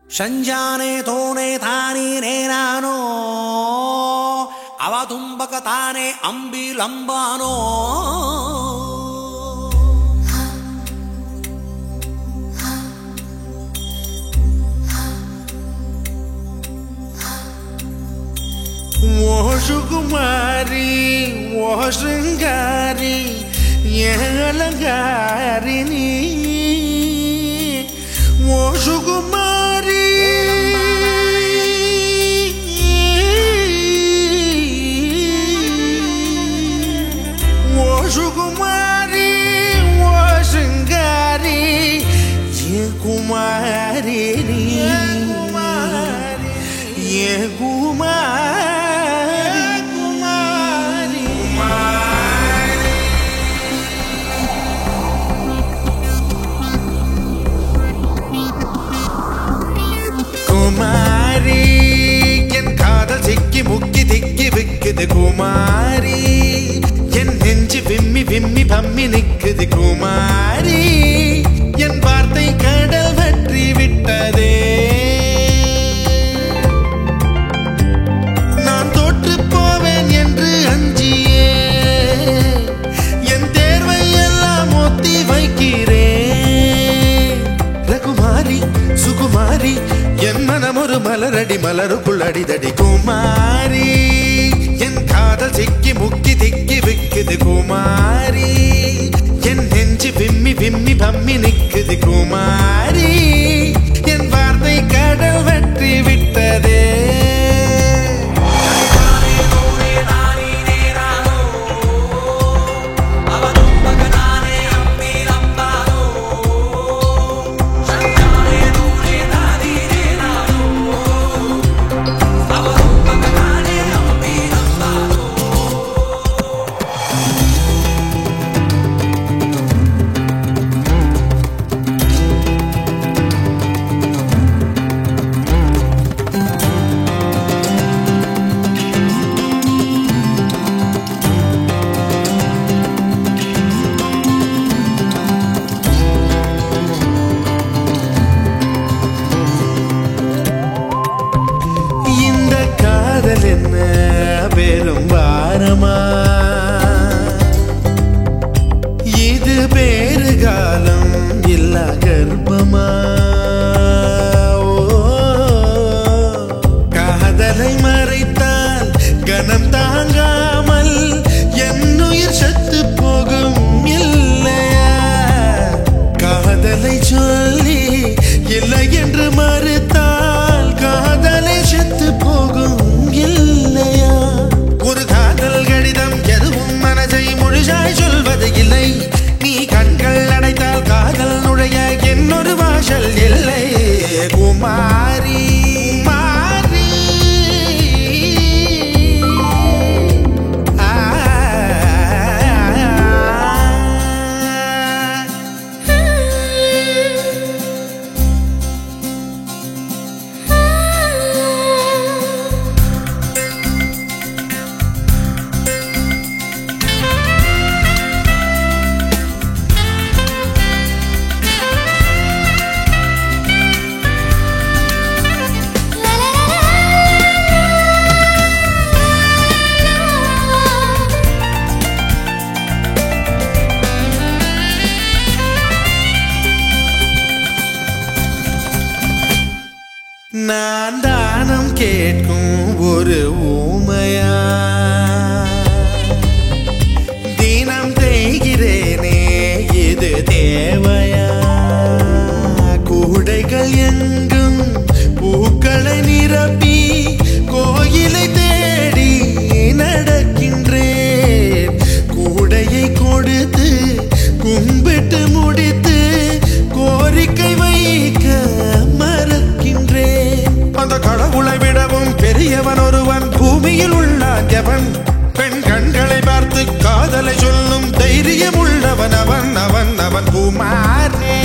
ಸಂಜಾನೆ ತೋನೆ ತಾನೀನೇ ನಾನೋ ಅವತುಂಬಕ ತಾನೆ ಅಂಬಿಲಂಬಾನೋ ಓ ಸುಕುಮಾರಿ ಓ ಶೃಂಗಾರಿ ಅಲಂಗಾರಿಣಿ ಓ ಸುಕುಮಾರಿ ಓ ಸುಕುಮಾರಿ ಓ ಶೃಂಗಾರಿ ಕುಮಾರಿಣಿ குமாரி என் காதல் சிக்கி முக்கி திக்கி விக்குது குமாரி என் நெஞ்சு விம்மி விம்மி பம்மி நிக்குது குமாரி என் வார்த்தை கடல் வற்றி விட்டதே நான் தோற்று போவேன் என்று அஞ்சியே என் தேர்வை எல்லாம் ஒத்தி வைக்கிறேன் ரகுமாரி சுகுமாரி என் மனம் ஒரு மலரடி மலருக்குள் அடிதடி குமாரி என் காதல் சிக்கி முக்கி திக்கி விக்குது குமாரி என் நெஞ்சு விம்மி விம்மி பம்மி நிக்குது குமாரி என் வார்த்தை கடல் வெற்றி விட்டதே என்ன பெரும் வாரமா இது பேரு காலம் இல்ல கர்ப்பமா காதலை மறைத்தால் கனம் தாங்காமல் என்னுயிர் சத்து போகும் இல்லையா காதலை சொல்லி இல்லை என்று மறுத்தால் காதலை செத்து போகும் இல்லையா ஒரு காதல் கடிதம் எதுவும் மனசை முழுசாய் சொல்வது இல்லை நீ கண்கள் அடைத்தால் காதல் நுழைய என்னொரு வாசல் இல்லை குமாரி நான் தானம் கேட்கும் ஒரு ஊமையா தினம் தேய்கிறேனே இது தேவையா கூடைகள் எங்கும் பூக்களை நிரப்பி கோயிலை தேடி நடக்கின்றேன் கூடையை கொடுத்து கும்பிட்டு முடித்து கோரிக்கை வைக்க அந்த கடவுளை விடவும் பெரியவன் ஒருவன் பூமியில் உள்ளான் எவன் பெண் கண்களை பார்த்து காதலை சொல்லும் தைரியம் உள்ளவன் அவன் அவன் அவன் குமாரே